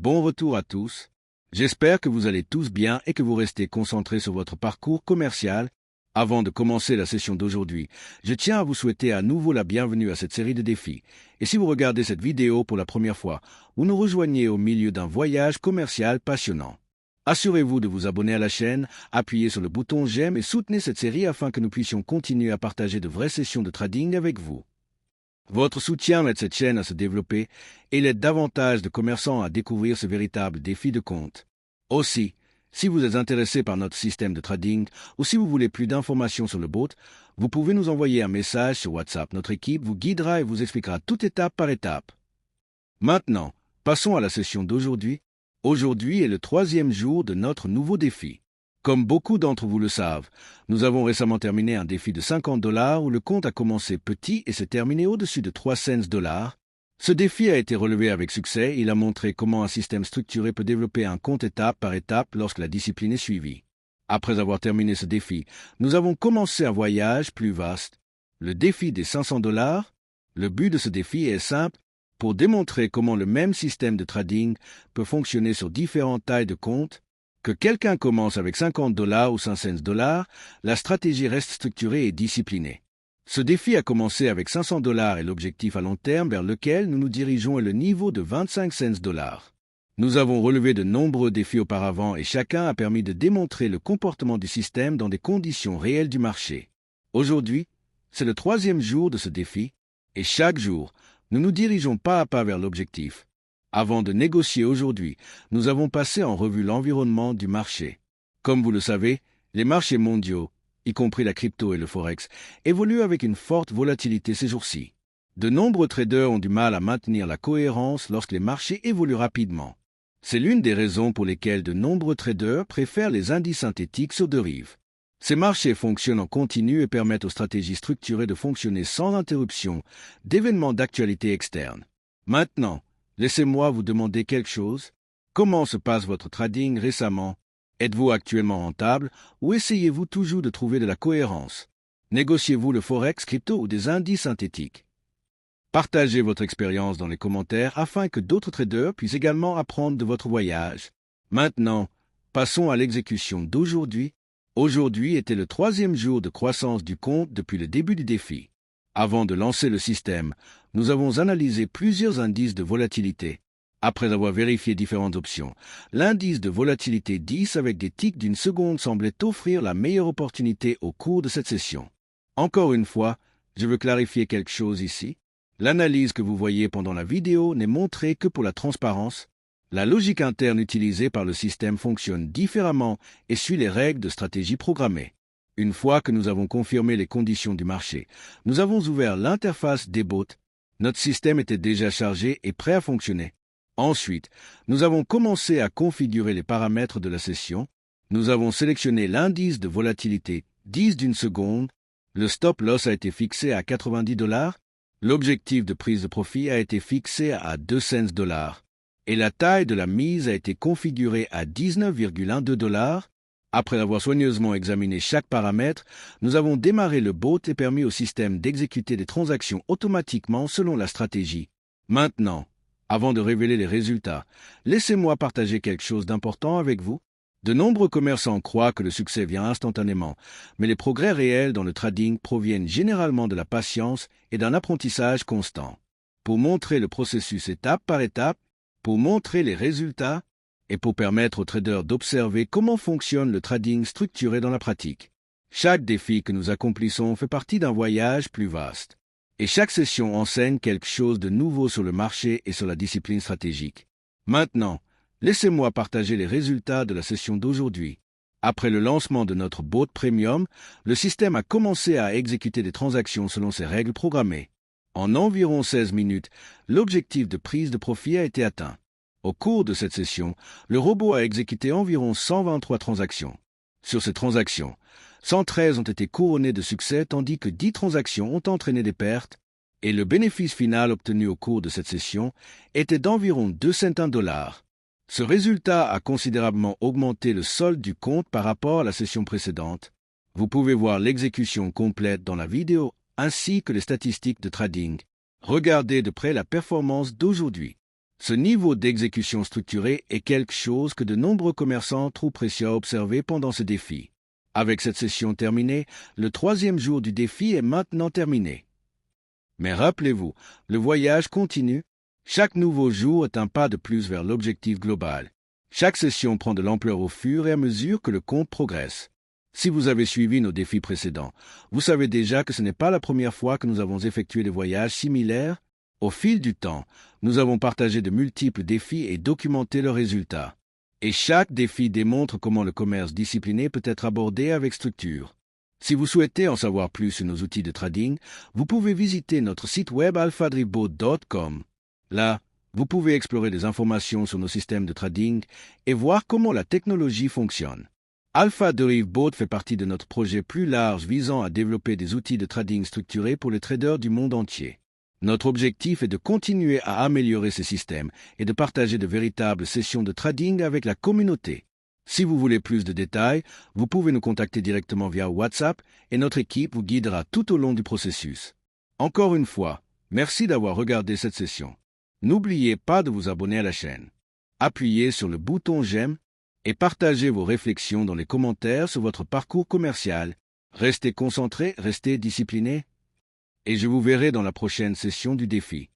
Bon retour à tous. J'espère que vous allez tous bien et que vous restez concentrés sur votre parcours commercial. Avant de commencer la session d'aujourd'hui, je tiens à vous souhaiter à nouveau la bienvenue à cette série de défis. Et si vous regardez cette vidéo pour la première fois, vous nous rejoignez au milieu d'un voyage commercial passionnant. Assurez-vous de vous abonner à la chaîne, appuyez sur le bouton j'aime et soutenez cette série afin que nous puissions continuer à partager de vraies sessions de trading avec vous. Votre soutien aide cette chaîne à se développer et il aide davantage de commerçants à découvrir ce véritable défi de compte. Aussi, si vous êtes intéressé par notre système de trading ou si vous voulez plus d'informations sur le bot, vous pouvez nous envoyer un message sur WhatsApp. Notre équipe vous guidera et vous expliquera tout étape par étape. Maintenant, passons à la session d'aujourd'hui. Aujourd'hui est le 3e jour de notre nouveau défi. Comme beaucoup d'entre vous le savent, nous avons récemment terminé un défi de $50 où le compte a commencé petit et s'est terminé au-dessus de 3 cents. Ce défi a été relevé avec succès et il a montré comment un système structuré peut développer un compte étape par étape lorsque la discipline est suivie. Après avoir terminé ce défi, nous avons commencé un voyage plus vaste. Le défi des $500. Le but de ce défi est simple, pour démontrer comment le même système de trading peut fonctionner sur différentes tailles de comptes. Que quelqu'un commence avec $50 ou 5 cents, la stratégie reste structurée et disciplinée. Ce défi a commencé avec $500 et l'objectif à long terme vers lequel nous nous dirigeons est le niveau de 25 cents. Nous avons relevé de nombreux défis auparavant et chacun a permis de démontrer le comportement du système dans des conditions réelles du marché. Aujourd'hui, c'est le 3e jour de ce défi et chaque jour, nous nous dirigeons pas à pas vers l'objectif. Avant de négocier aujourd'hui, nous avons passé en revue l'environnement du marché. Comme vous le savez, les marchés mondiaux, y compris la crypto et le forex, évoluent avec une forte volatilité ces jours-ci. De nombreux traders ont du mal à maintenir la cohérence lorsque les marchés évoluent rapidement. C'est l'une des raisons pour lesquelles de nombreux traders préfèrent les indices synthétiques sur deux rives. Ces marchés fonctionnent en continu et permettent aux stratégies structurées de fonctionner sans interruption d'événements d'actualité externe. Maintenant, laissez-moi vous demander quelque chose. Comment se passe votre trading récemment? Êtes-vous actuellement rentable ou essayez-vous toujours de trouver de la cohérence? Négociez-vous le forex, crypto ou des indices synthétiques? Partagez votre expérience dans les commentaires afin que d'autres traders puissent également apprendre de votre voyage. Maintenant, passons à l'exécution d'aujourd'hui. Aujourd'hui était le 3e jour de croissance du compte depuis le début du défi. Avant de lancer le système, nous avons analysé plusieurs indices de volatilité. Après avoir vérifié différentes options, l'indice de volatilité 10 avec des tics d'une seconde semblait offrir la meilleure opportunité au cours de cette session. Encore une fois, je veux clarifier quelque chose ici. L'analyse que vous voyez pendant la vidéo n'est montrée que pour la transparence. La logique interne utilisée par le système fonctionne différemment et suit les règles de stratégie programmée. Une fois que nous avons confirmé les conditions du marché, nous avons ouvert l'interface des bots. Notre système était déjà chargé et prêt à fonctionner. Ensuite, nous avons commencé à configurer les paramètres de la session. Nous avons sélectionné l'indice de volatilité 10 d'une seconde. Le stop-loss a été fixé à $90. L'objectif de prise de profit a été fixé à 2 cents. Et la taille de la mise a été configurée à $19,12. Après avoir soigneusement examiné chaque paramètre, nous avons démarré le bot et permis au système d'exécuter des transactions automatiquement selon la stratégie. Maintenant, avant de révéler les résultats, laissez-moi partager quelque chose d'important avec vous. De nombreux commerçants croient que le succès vient instantanément, mais les progrès réels dans le trading proviennent généralement de la patience et d'un apprentissage constant. Pour montrer le processus étape par étape, pour montrer les résultats et pour permettre aux traders d'observer comment fonctionne le trading structuré dans la pratique. Chaque défi que nous accomplissons fait partie d'un voyage plus vaste. Et chaque session enseigne quelque chose de nouveau sur le marché et sur la discipline stratégique. Maintenant, laissez-moi partager les résultats de la session d'aujourd'hui. Après le lancement de notre bot premium, le système a commencé à exécuter des transactions selon ses règles programmées. En environ 16 minutes, l'objectif de prise de profit a été atteint. Au cours de cette session, le robot a exécuté environ 123 transactions. Sur ces transactions, 113 ont été couronnées de succès tandis que 10 transactions ont entraîné des pertes et le bénéfice final obtenu au cours de cette session était d'environ 2 cents. Ce résultat a considérablement augmenté le solde du compte par rapport à la session précédente. Vous pouvez voir l'exécution complète dans la vidéo ainsi que les statistiques de trading. Regardez de près la performance d'aujourd'hui. Ce niveau d'exécution structurée est quelque chose que de nombreux commerçants trouvent précieux à observer pendant ce défi. Avec cette session terminée, le 3e jour du défi est maintenant terminé. Mais rappelez-vous, le voyage continue. Chaque nouveau jour est un pas de plus vers l'objectif global. Chaque session prend de l'ampleur au fur et à mesure que le compte progresse. Si vous avez suivi nos défis précédents, vous savez déjà que ce n'est pas la première fois que nous avons effectué des voyages similaires. Au fil du temps, nous avons partagé de multiples défis et documenté leurs résultats. Et chaque défi démontre comment le commerce discipliné peut être abordé avec structure. Si vous souhaitez en savoir plus sur nos outils de trading, vous pouvez visiter notre site web alphadriveBot.com. Là, vous pouvez explorer des informations sur nos systèmes de trading et voir comment la technologie fonctionne. AlphaDriveBot fait partie de notre projet plus large visant à développer des outils de trading structurés pour les traders du monde entier. Notre objectif est de continuer à améliorer ces systèmes et de partager de véritables sessions de trading avec la communauté. Si vous voulez plus de détails, vous pouvez nous contacter directement via WhatsApp et notre équipe vous guidera tout au long du processus. Encore une fois, merci d'avoir regardé cette session. N'oubliez pas de vous abonner à la chaîne. Appuyez sur le bouton j'aime et partagez vos réflexions dans les commentaires sur votre parcours commercial. Restez concentrés, restez disciplinés et je vous verrai dans la prochaine session du défi.